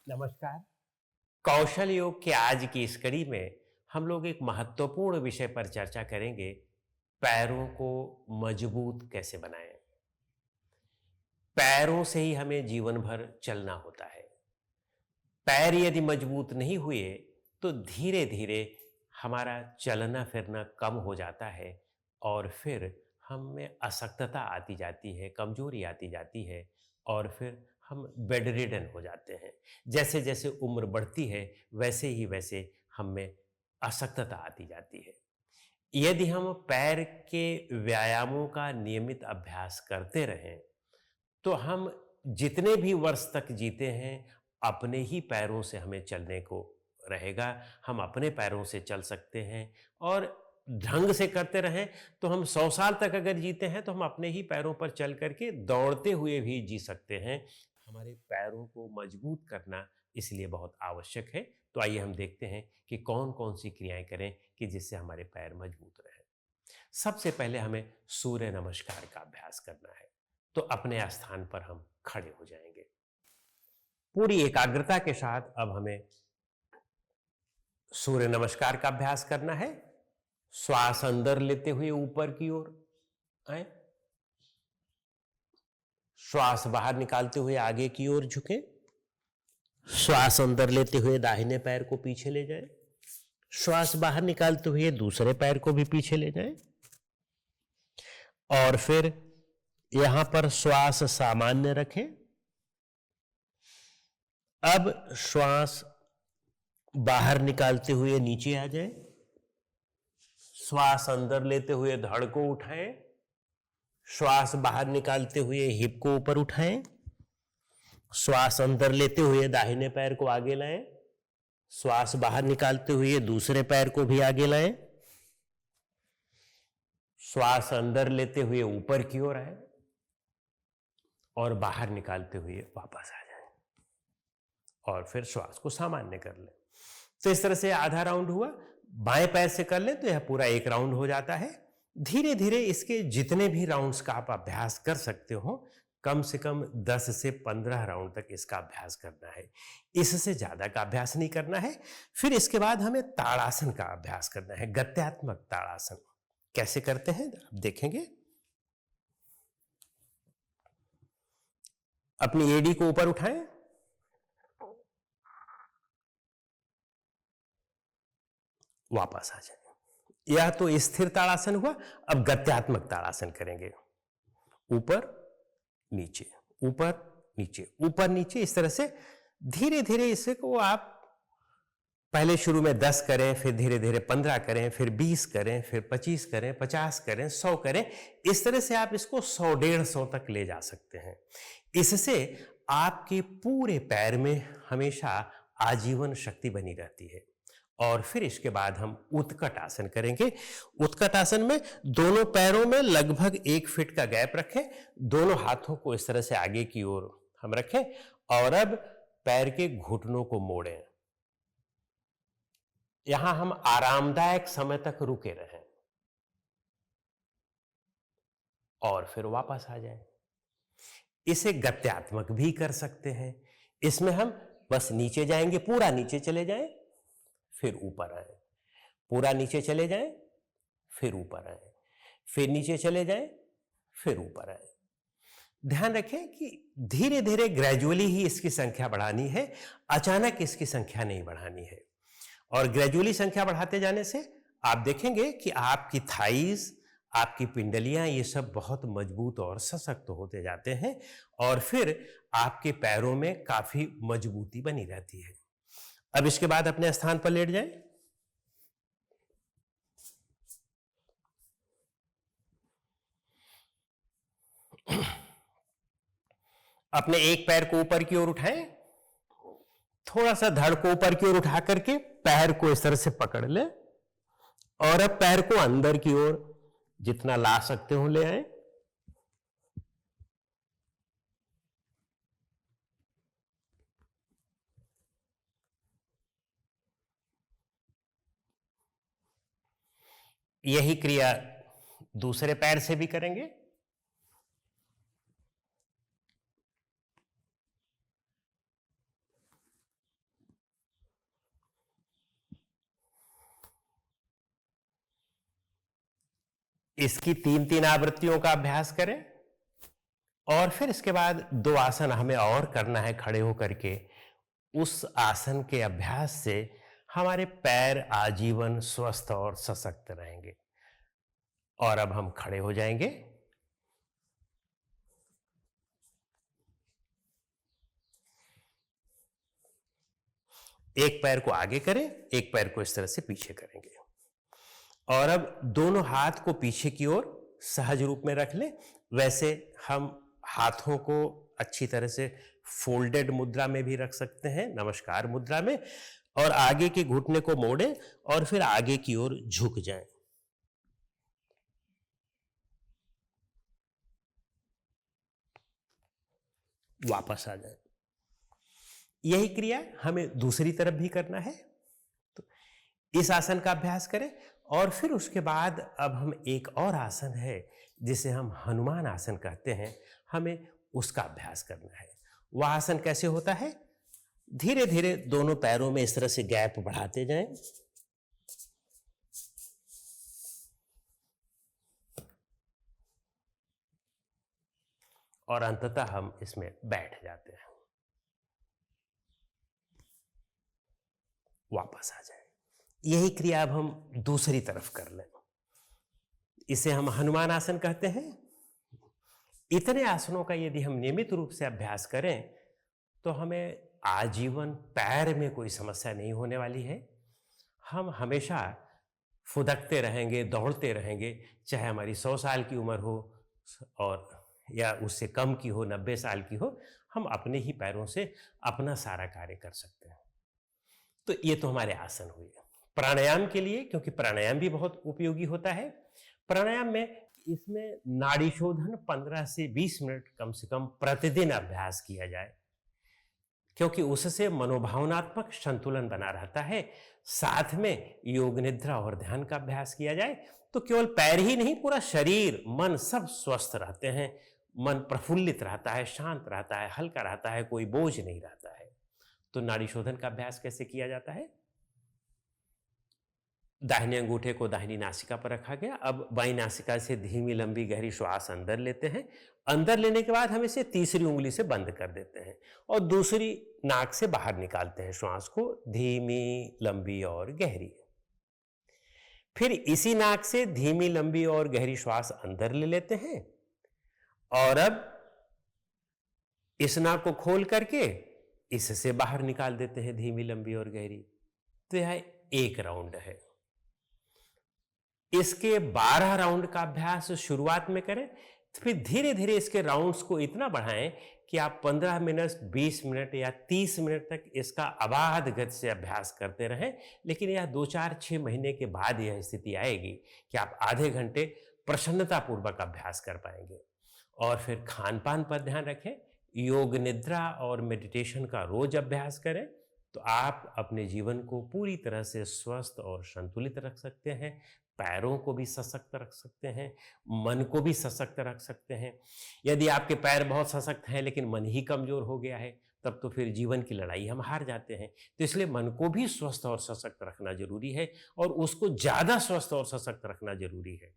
नमस्कार। कौशल योग के आज की इस कड़ी में हम लोग एक महत्वपूर्ण विषय पर चर्चा करेंगे। पैरों को मजबूत कैसे बनाएं। पैरों से ही हमें जीवन भर चलना होता है। पैर यदि मजबूत नहीं हुए तो धीरे धीरे हमारा चलना फिरना कम हो जाता है और फिर हम में अशक्तता आती जाती है, कमजोरी आती जाती है और फिर हम बेड रिडन हो जाते हैं। जैसे जैसे उम्र बढ़ती है वैसे हम में अशक्तता आती जाती है। यदि हम पैर के व्यायामों का नियमित अभ्यास करते रहें तो हम जितने भी वर्ष तक जीते हैं, अपने ही पैरों से हमें चलने को रहेगा। हम अपने पैरों से चल सकते हैं और ढंग से करते रहें तो हम 100 साल तक अगर जीते हैं तो हम अपने ही पैरों पर चल करके दौड़ते हुए भी जी सकते हैं। हमारे पैरों को मजबूत करना इसलिए बहुत आवश्यक है। तो आइए हम देखते हैं कि कौन-कौन सी क्रियाएं करें कि जिससे हमारे पैर मजबूत रहें। सबसे पहले हमें सूर्य नमस्कार का अभ्यास करना है। तो अपने स्थान पर हम खड़े हो जाएंगे। पूरी एकाग्रता के साथ अब हमें सूर्य नमस्कार का अभ्यास करना है। श्वास अंदर लेते हुए ऊपर की ओर आए, श्वास बाहर निकालते हुए आगे की ओर झुकें। श्वास अंदर लेते हुए दाहिने पैर को पीछे ले जाएं। श्वास बाहर निकालते हुए दूसरे पैर को भी पीछे ले जाएं और फिर यहां पर श्वास सामान्य रखें। अब श्वास बाहर निकालते हुए नीचे आ जाए। श्वास अंदर लेते हुए धड़ को उठाएं। श्वास बाहर निकालते हुए हिप को ऊपर उठाएं। श्वास अंदर लेते हुए दाहिने पैर को आगे लाएं। श्वास बाहर निकालते हुए दूसरे पैर को भी आगे लाएं। श्वास अंदर लेते हुए ऊपर की ओर आए और बाहर निकालते हुए वापस आ जाए और फिर श्वास को सामान्य कर लें। तो इस तरह से आधा राउंड हुआ। बाएं पैर से कर लें तो यह पूरा एक राउंड हो जाता है। धीरे धीरे इसके जितने भी राउंड्स का आप अभ्यास कर सकते हो, कम से कम 10 से 15 राउंड तक इसका अभ्यास करना है। इससे ज्यादा का अभ्यास नहीं करना है। फिर इसके बाद हमें ताड़ासन का अभ्यास करना है, गत्यात्मक ताड़ासन। कैसे करते हैं आप देखेंगे। अपनी एड़ी को ऊपर उठाएं, वापस आ जाए। यह तो स्थिर ताड़ासन हुआ। अब गत्यात्मक ताड़ासन करेंगे। ऊपर नीचे, ऊपर नीचे, ऊपर नीचे, इस तरह से धीरे धीरे इसे को आप पहले शुरू में 10 करें, फिर धीरे धीरे 15 करें, फिर 20 करें, फिर 25 करें, 50 करें, 100 करें। इस तरह से आप इसको 100-150 तक ले जा सकते हैं। इससे आपके पूरे पैर में हमेशा आजीवन शक्ति बनी रहती है। और फिर इसके बाद हम उत्कट आसन करेंगे। उत्कट आसन में दोनों पैरों में लगभग 1 फीट का गैप रखें। दोनों हाथों को इस तरह से आगे की ओर हम रखें और अब पैर के घुटनों को मोड़ें। यहां हम आरामदायक समय तक रुके रहें और फिर वापस आ जाएं। इसे गत्यात्मक भी कर सकते हैं। इसमें हम बस नीचे जाएंगे, पूरा नीचे चले जाएं, फिर ऊपर आए, पूरा नीचे चले जाएं, फिर ऊपर आए, फिर नीचे चले जाएं, फिर ऊपर आए। ध्यान रखें कि धीरे धीरे ग्रेजुअली ही इसकी संख्या बढ़ानी है, अचानक इसकी संख्या नहीं बढ़ानी है। और ग्रेजुअली संख्या बढ़ाते जाने से आप देखेंगे कि आपकी थाइज, आपकी पिंडलियां, ये सब बहुत मजबूत और सशक्त होते जाते हैं और फिर आपके पैरों में काफी मजबूती बनी रहती है। अब इसके बाद अपने स्थान पर लेट जाएं। अपने एक पैर को ऊपर की ओर उठाएं। थोड़ा सा धड़ को ऊपर की ओर उठा करके पैर को इस तरह से पकड़ लें और अब पैर को अंदर की ओर जितना ला सकते हो ले आए। यही क्रिया दूसरे पैर से भी करेंगे। इसकी 3-3 आवृत्तियों का अभ्यास करें और फिर इसके बाद 2 आसन हमें और करना है खड़े होकर के। उस आसन के अभ्यास से हमारे पैर आजीवन स्वस्थ और सशक्त रहेंगे। और अब हम खड़े हो जाएंगे। एक पैर को आगे करें, एक पैर को इस तरह से पीछे करेंगे और अब दोनों हाथ को पीछे की ओर सहज रूप में रख लें। वैसे हम हाथों को अच्छी तरह से फोल्डेड मुद्रा में भी रख सकते हैं, नमस्कार मुद्रा में, और आगे के घुटने को मोड़ें और फिर आगे की ओर झुक जाएं। वापस आ जाएं। यही क्रिया हमें दूसरी तरफ भी करना है। तो इस आसन का अभ्यास करें और फिर उसके बाद अब हम एक और आसन है जिसे हम हनुमान आसन कहते हैं, हमें उसका अभ्यास करना है। वह आसन कैसे होता है? धीरे धीरे दोनों पैरों में इस तरह से गैप बढ़ाते जाएं और अंततः हम इसमें बैठ जाते हैं। वापस आ जाए। यही क्रिया अब हम दूसरी तरफ कर लें। इसे हम हनुमान आसन कहते हैं। इतने आसनों का यदि हम नियमित रूप से अभ्यास करें तो हमें आजीवन पैर में कोई समस्या नहीं होने वाली है। हम हमेशा फुदकते रहेंगे, दौड़ते रहेंगे, चाहे हमारी 100 साल की उम्र हो और या उससे कम की हो, 90 साल की हो, हम अपने ही पैरों से अपना सारा कार्य कर सकते हैं। तो ये तो हमारे आसन हुए। प्राणायाम के लिए, क्योंकि प्राणायाम भी बहुत उपयोगी होता है, प्राणायाम में इसमें नाड़ी शोधन 15 से 20 मिनट कम से कम प्रतिदिन अभ्यास किया जाए, क्योंकि उससे मनोभावनात्मक संतुलन बना रहता है। साथ में योग निद्रा और ध्यान का अभ्यास किया जाए तो केवल पैर ही नहीं, पूरा शरीर मन सब स्वस्थ रहते हैं। मन प्रफुल्लित रहता है, शांत रहता है, हल्का रहता है, कोई बोझ नहीं रहता है। तो नाड़ी शोधन का अभ्यास कैसे किया जाता है? दाहिने अंगूठे को दाहिनी नासिका पर रखा गया। अब बाईं नासिका से धीमी लंबी गहरी श्वास अंदर लेते हैं। अंदर लेने के बाद हम इसे तीसरी उंगली से बंद कर देते हैं और दूसरी नाक से बाहर निकालते हैं श्वास को, धीमी लंबी और गहरी। फिर इसी नाक से धीमी लंबी और गहरी श्वास अंदर ले लेते हैं और अब इस नाक को खोल करके इससे बाहर निकाल देते हैं धीमी लंबी और गहरी। तो यह एक राउंड है। इसके 12 राउंड का अभ्यास शुरुआत में करें, फिर धीरे धीरे इसके राउंड्स को इतना बढ़ाएं कि आप 15 मिनट, 20 मिनट या 30 मिनट तक इसका अबाध गति से अभ्यास करते रहें। लेकिन यह 2, 4, 6 महीने के बाद यह स्थिति आएगी कि आप आधे घंटे प्रसन्नतापूर्वक अभ्यास कर पाएंगे। और फिर खान पान पर ध्यान रखें, योग निद्रा और मेडिटेशन का रोज अभ्यास करें तो आप अपने जीवन को पूरी तरह से स्वस्थ और संतुलित रख सकते हैं। पैरों को भी सशक्त रख सकते हैं, मन को भी सशक्त रख सकते हैं। यदि आपके पैर बहुत सशक्त हैं लेकिन मन ही कमजोर हो गया है, तब तो फिर जीवन की लड़ाई हम हार जाते हैं। तो इसलिए मन को भी स्वस्थ और सशक्त रखना जरूरी है और उसको ज्यादा स्वस्थ और सशक्त रखना जरूरी है।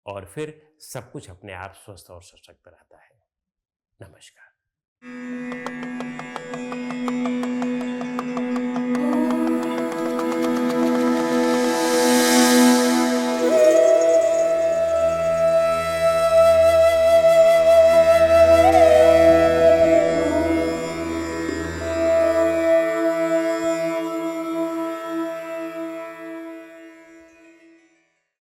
और फिर सब कुछ अपने आप स्वस्थ और सशक्त रहता है। नमस्कार।